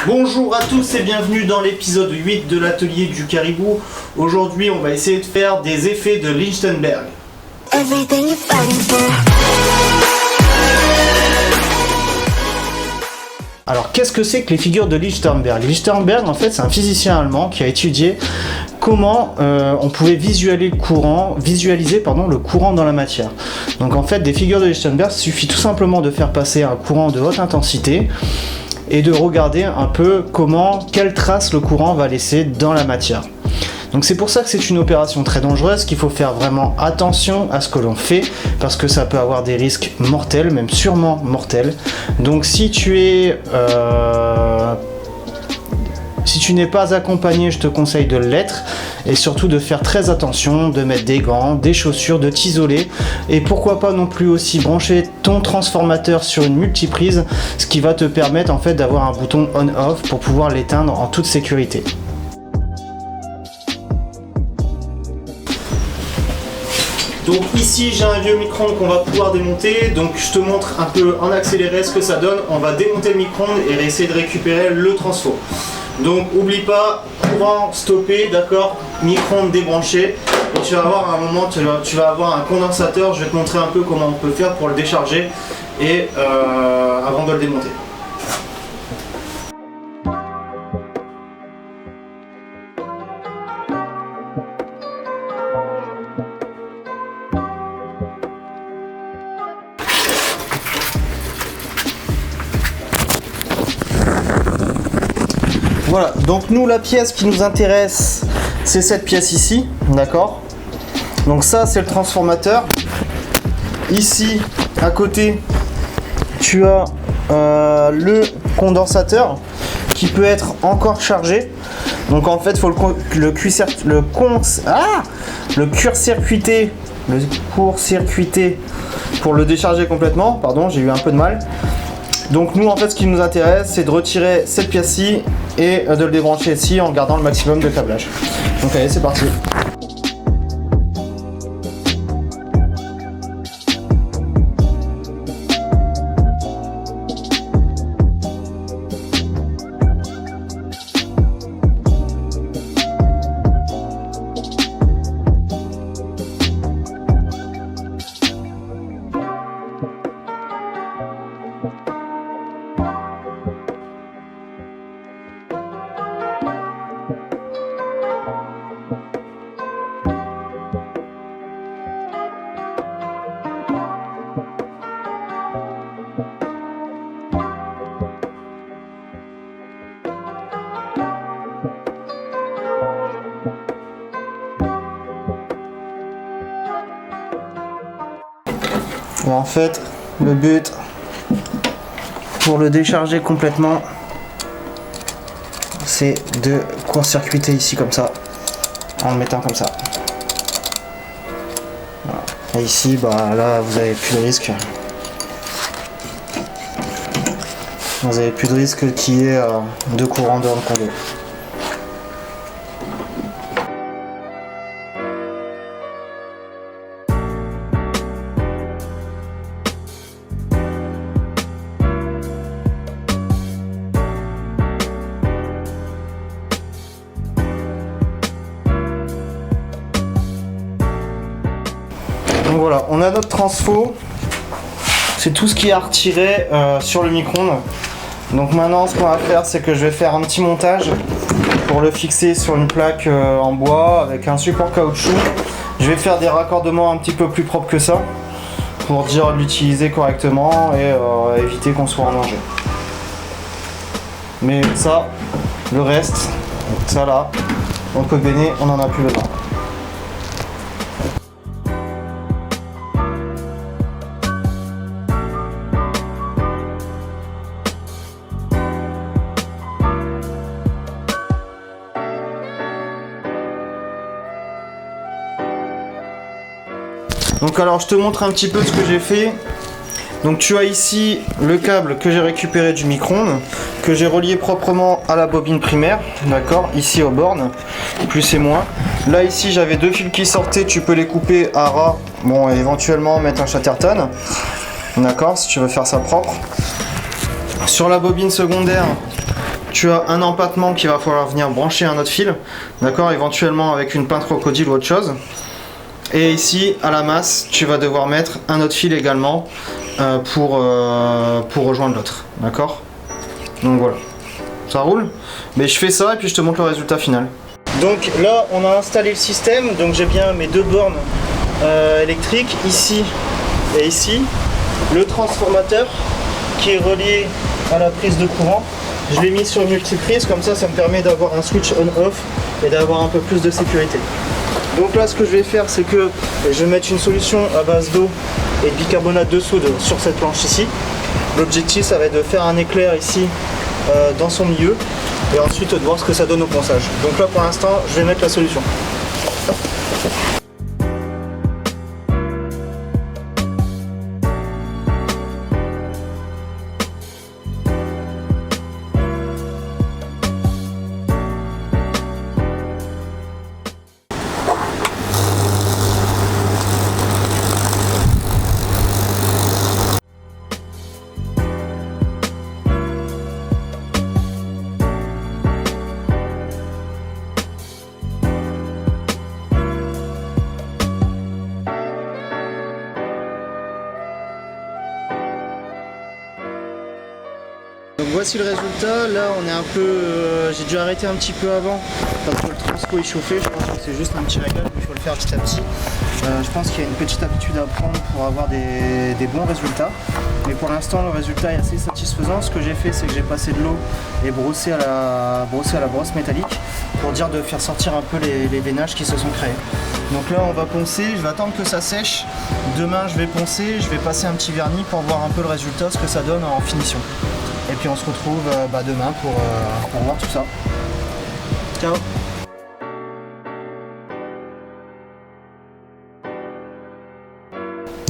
Bonjour à tous et bienvenue dans l'épisode 8 de l'atelier du caribou. Aujourd'hui on va essayer de faire des effets de Lichtenberg. Alors qu'est-ce que c'est que les figures de Lichtenberg? Lichtenberg en fait c'est un physicien allemand qui a étudié comment on pouvait visualiser le courant dans la matière. Donc en fait des figures de Lichtenberg, il suffit tout simplement de faire passer un courant de haute intensité et de regarder un peu quelle trace le courant va laisser dans la matière. Donc c'est pour ça que c'est une opération très dangereuse, qu'il faut faire vraiment attention à ce que l'on fait, parce que ça peut avoir des risques mortels, même sûrement mortels. Donc si tu n'es pas accompagné, je te conseille de l'être, et surtout de faire très attention, de mettre des gants, des chaussures, de t'isoler, et pourquoi pas non plus aussi brancher ton transformateur sur une multiprise, ce qui va te permettre en fait d'avoir un bouton on-off pour pouvoir l'éteindre en toute sécurité. Donc ici j'ai un vieux micro-ondes qu'on va pouvoir démonter, donc je te montre un peu en accéléré ce que ça donne. On va démonter le micro-ondes et essayer de récupérer le transfo. Donc oublie pas, courant stoppé, d'accord, micro-ondes débranché, et tu vas avoir à un moment, tu vas avoir un condensateur. Je vais te montrer un peu comment on peut faire pour le décharger et avant de le démonter. Voilà, donc nous la pièce qui nous intéresse, c'est cette pièce ici, d'accord? Donc ça c'est le transformateur. Ici, à côté, tu as le condensateur qui peut être encore chargé. Donc en fait, il faut le court-circuiter pour le décharger complètement. Pardon, j'ai eu un peu de mal. Donc nous en fait ce qui nous intéresse c'est de retirer cette pièce-ci et de le débrancher ici en gardant le maximum de câblage. Donc allez, c'est parti. Et en fait, le but pour le décharger complètement, c'est de court-circuiter ici comme ça, en le mettant comme ça. Voilà. Et ici, là, vous avez plus de risque. Vous avez plus de risque qu'il y ait deux courants dans le conduit. Donc voilà, on a notre transfo, c'est tout ce qui est à retirer sur le micro-ondes. Donc maintenant ce qu'on va faire c'est que je vais faire un petit montage pour le fixer sur une plaque en bois avec un support caoutchouc. Je vais faire des raccordements un petit peu plus propres que ça pour dire l'utiliser correctement et éviter qu'on soit en danger. Mais ça, le reste, ça là, on peut bénir, on n'en a plus besoin. Donc alors je te montre un petit peu ce que j'ai fait. Donc tu as ici le câble que j'ai récupéré du micro-ondes, que j'ai relié proprement à la bobine primaire, d'accord, ici aux bornes, plus et moins. Là ici j'avais deux fils qui sortaient, tu peux les couper à ras, bon et éventuellement mettre un Chatterton, d'accord, si tu veux faire ça propre. Sur la bobine secondaire, tu as un empattement qu'il va falloir venir brancher un autre fil, d'accord, éventuellement avec une pince crocodile ou autre chose. Et ici, à la masse, tu vas devoir mettre un autre fil également pour rejoindre l'autre, d'accord. Donc voilà, ça roule. Mais je fais ça et puis je te montre le résultat final. Donc là, on a installé le système, donc j'ai bien mes deux bornes électriques, ici et ici. Le transformateur qui est relié à la prise de courant. Je l'ai mis sur multiprise, comme ça me permet d'avoir un switch on-off et d'avoir un peu plus de sécurité. Donc là, ce que je vais faire, c'est que je vais mettre une solution à base d'eau et de bicarbonate de soude sur cette planche ici. L'objectif, ça va être de faire un éclair ici dans son milieu et ensuite de voir ce que ça donne au ponçage. Donc là, pour l'instant, je vais mettre la solution. Donc voici le résultat. Là on est un peu, j'ai dû arrêter un petit peu avant parce que le transco est chauffé. Je pense que c'est juste un petit réglage, mais il faut le faire petit à petit. Je pense qu'il y a une petite habitude à prendre pour avoir des bons résultats. Mais pour l'instant le résultat est assez satisfaisant. Ce que j'ai fait, c'est que j'ai passé de l'eau et brossé à la brosse métallique pour dire de faire sortir un peu les veinages qui se sont créés. Donc là on va poncer, je vais attendre que ça sèche. Demain je vais poncer, je vais passer un petit vernis pour voir un peu le résultat, ce que ça donne en finition. Et puis on se retrouve demain pour voir tout ça. Ciao.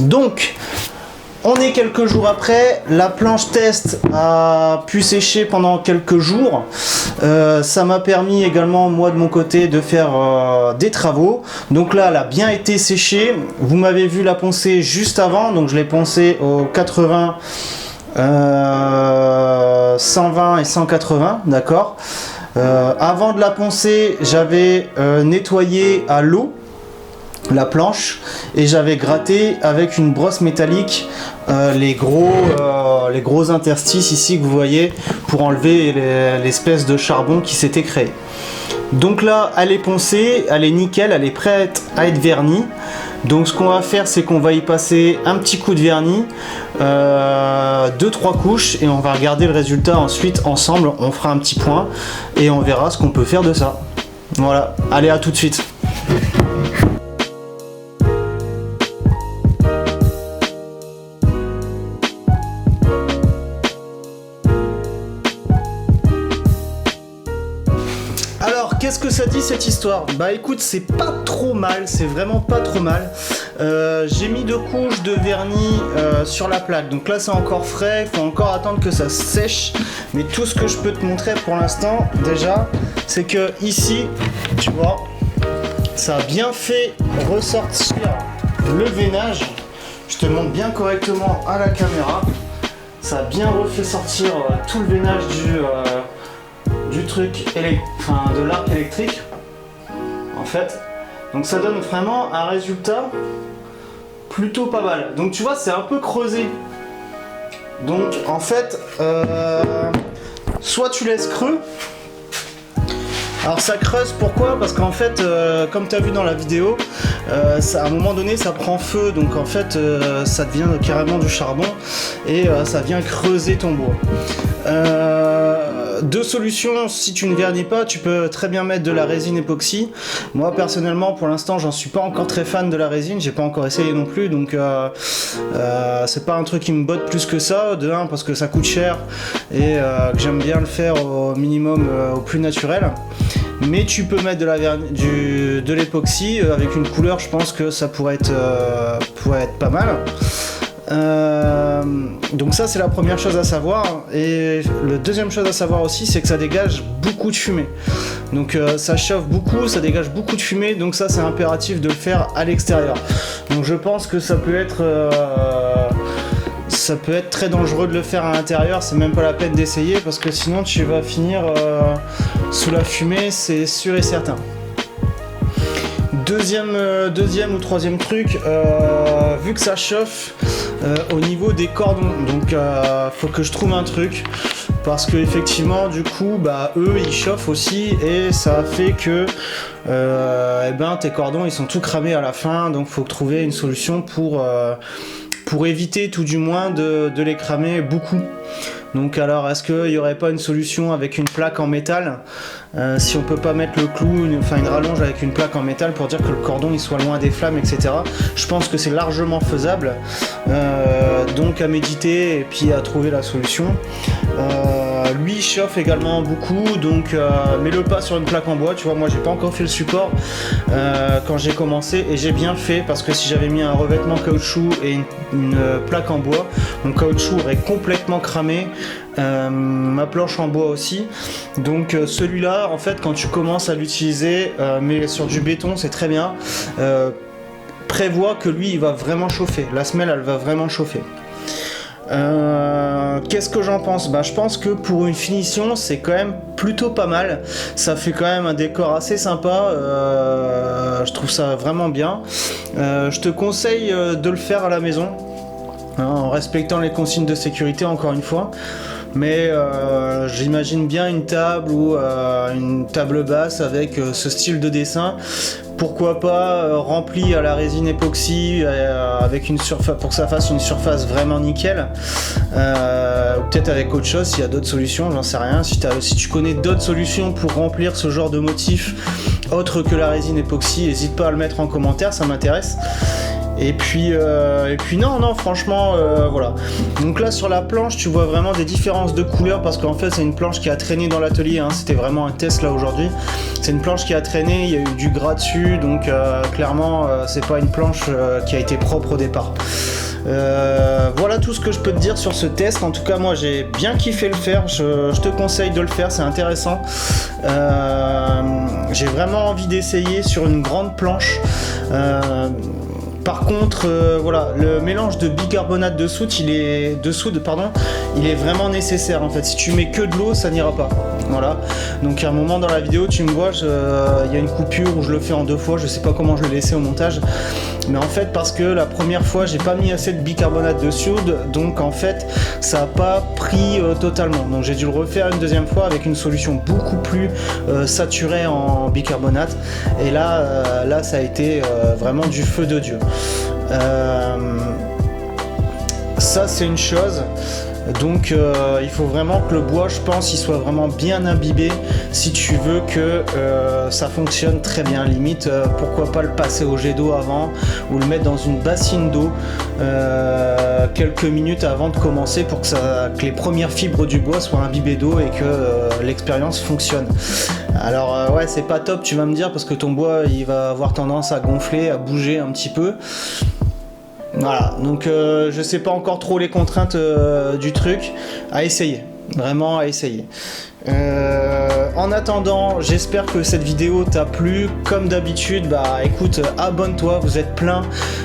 Donc, on est quelques jours après, la planche test a pu sécher pendant quelques jours. Ça m'a permis également, moi de mon côté, de faire des travaux. Donc là, elle a bien été séchée. Vous m'avez vu la poncer juste avant, donc je l'ai poncée au 80, 120 et 180, d'accord. Avant de la poncer, j'avais nettoyé à l'eau la planche et j'avais gratté avec une brosse métallique les gros interstices ici que vous voyez pour enlever l'espèce de charbon qui s'était créé. Donc là, elle est poncée, elle est nickel, elle est prête à être vernie. Donc ce qu'on va faire, c'est qu'on va y passer un petit coup de vernis, 2-3 couches, et on va regarder le résultat ensuite ensemble. On fera un petit point et on verra ce qu'on peut faire de ça. Voilà, allez, à tout de suite. Qu'est-ce que ça dit cette histoire? Bah écoute, c'est pas trop mal, c'est vraiment pas trop mal. J'ai mis 2 couches de vernis sur la plaque, donc là c'est encore frais, il faut encore attendre que ça sèche. Mais tout ce que je peux te montrer pour l'instant déjà, c'est que ici, tu vois, ça a bien fait ressortir le veinage. Je te montre bien correctement à la caméra. Ça a bien refait sortir tout le veinage du truc, de l'arc électrique en fait. Donc ça donne vraiment un résultat plutôt pas mal. Donc tu vois, c'est un peu creusé. Donc en fait, soit tu laisses creux. Alors ça creuse, pourquoi? Parce qu'en fait, comme tu as vu dans la vidéo, à un moment donné ça prend feu, donc en fait ça devient carrément du charbon et ça vient creuser ton bois. Deux solutions: si tu ne vernis pas, tu peux très bien mettre de la résine époxy. Moi personnellement, pour l'instant, j'en suis pas encore très fan de la résine, j'ai pas encore essayé non plus, donc c'est pas un truc qui me botte plus que ça. De un, parce que ça coûte cher et que j'aime bien le faire au minimum, au plus naturel. Mais tu peux mettre de l'époxy avec une couleur, je pense que ça pourrait être pas mal. Donc ça c'est la première chose à savoir, et la deuxième chose à savoir aussi, c'est que ça dégage beaucoup de fumée. Donc ça chauffe beaucoup, ça dégage beaucoup de fumée, donc ça c'est impératif de le faire à l'extérieur. Donc je pense que ça peut être ça peut être très dangereux de le faire à l'intérieur, c'est même pas la peine d'essayer parce que sinon tu vas finir sous la fumée, c'est sûr et certain. Deuxième ou troisième truc, vu que ça chauffe au niveau des cordons, donc faut que je trouve un truc parce que effectivement du coup eux ils chauffent aussi et ça fait que tes cordons ils sont tout cramés à la fin, donc faut trouver une solution pour éviter tout du moins de les cramer beaucoup. Donc alors est-ce qu'il n'y aurait pas une solution avec une plaque en métal, si on peut pas mettre le clou, une rallonge avec une plaque en métal pour dire que le cordon il soit loin des flammes, etc. Je pense que c'est largement faisable, donc à méditer et puis à trouver la solution. Lui il chauffe également beaucoup, donc mets-le pas sur une plaque en bois, tu vois, moi j'ai pas encore fait le support quand j'ai commencé et j'ai bien fait parce que si j'avais mis un revêtement caoutchouc et une plaque en bois, mon caoutchouc aurait complètement cramé. Ma planche en bois aussi, donc celui-là en fait quand tu commences à l'utiliser mais sur du béton c'est très bien, prévois que lui il va vraiment chauffer, la semelle elle va vraiment chauffer. Qu'est-ce que j'en pense? Je pense que pour une finition c'est quand même plutôt pas mal, ça fait quand même un décor assez sympa, je trouve ça vraiment bien. Je te conseille de le faire à la maison en respectant les consignes de sécurité encore une fois. Mais j'imagine bien une table ou une table basse avec ce style de dessin. Pourquoi pas rempli à la résine époxy avec une surface pour que ça fasse une surface vraiment nickel. Ou peut-être avec autre chose s'il y a d'autres solutions, j'en sais rien. Si tu connais d'autres solutions pour remplir ce genre de motif autre que la résine époxy, n'hésite pas à le mettre en commentaire, ça m'intéresse. Et puis non franchement voilà. Donc là sur la planche tu vois vraiment des différences de couleurs parce qu'en fait c'est une planche qui a traîné dans l'atelier, hein. C'était vraiment un test là aujourd'hui. C'est une planche qui a traîné, il y a eu du gras dessus, donc clairement c'est pas une planche qui a été propre au départ. Voilà tout ce que je peux te dire sur ce test. En tout cas moi j'ai bien kiffé le faire, je te conseille de le faire, c'est intéressant. J'ai vraiment envie d'essayer sur une grande planche. Par contre, voilà, le mélange de bicarbonate de soude, il est vraiment nécessaire en fait. Si tu mets que de l'eau, ça n'ira pas. Voilà. Donc à un moment dans la vidéo, tu me vois, il y a une coupure où je le fais en 2 fois. Je sais pas comment je l'ai laissé au montage, mais en fait parce que la première fois, j'ai pas mis assez de bicarbonate de soude, donc en fait, ça a pas pris totalement. Donc j'ai dû le refaire une deuxième fois avec une solution beaucoup plus saturée en bicarbonate. Et là, ça a été vraiment du feu de Dieu. Ça c'est une chose, donc il faut vraiment que le bois, je pense, il soit vraiment bien imbibé si tu veux que ça fonctionne très bien. Limite pourquoi pas le passer au jet d'eau avant ou le mettre dans une bassine d'eau quelques minutes avant de commencer pour que les premières fibres du bois soient imbibées d'eau et que l'expérience fonctionne. Alors ouais, c'est pas top, tu vas me dire, parce que ton bois il va avoir tendance à gonfler, à bouger un petit peu. Voilà, donc je sais pas encore trop les contraintes du truc, à essayer, vraiment à essayer. En attendant, j'espère que cette vidéo t'a plu. Comme d'habitude, écoute, abonne-toi, vous êtes plein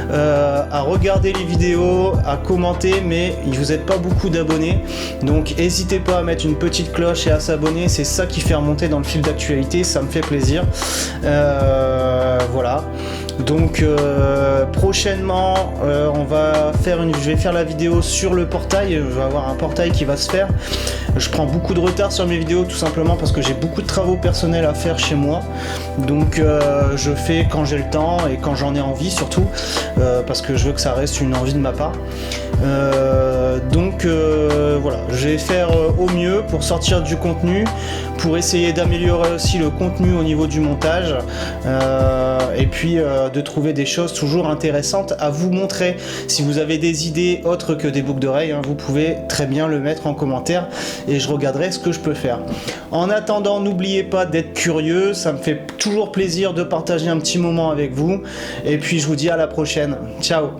à regarder les vidéos, à commenter, mais vous n'êtes pas beaucoup d'abonnés, donc n'hésitez pas à mettre une petite cloche et à s'abonner, c'est ça qui fait remonter dans le fil d'actualité, ça me fait plaisir. Voilà. Donc prochainement je vais faire la vidéo sur le portail, je vais avoir un portail qui va se faire. Je prends beaucoup de retard sur mes vidéos tout simplement parce que j'ai beaucoup de travaux personnels à faire chez moi, donc je fais quand j'ai le temps et quand j'en ai envie surtout, parce que je veux que ça reste une envie de ma part. Voilà, je vais faire au mieux pour sortir du contenu, pour essayer d'améliorer aussi le contenu au niveau du montage, et puis de trouver des choses toujours intéressantes à vous montrer. Si vous avez des idées autres que des boucles d'oreilles, vous pouvez très bien le mettre en commentaire et je regarderai ce que je peux faire. En attendant, n'oubliez pas d'être curieux, ça me fait toujours plaisir de partager un petit moment avec vous, et puis je vous dis à la prochaine. Ciao.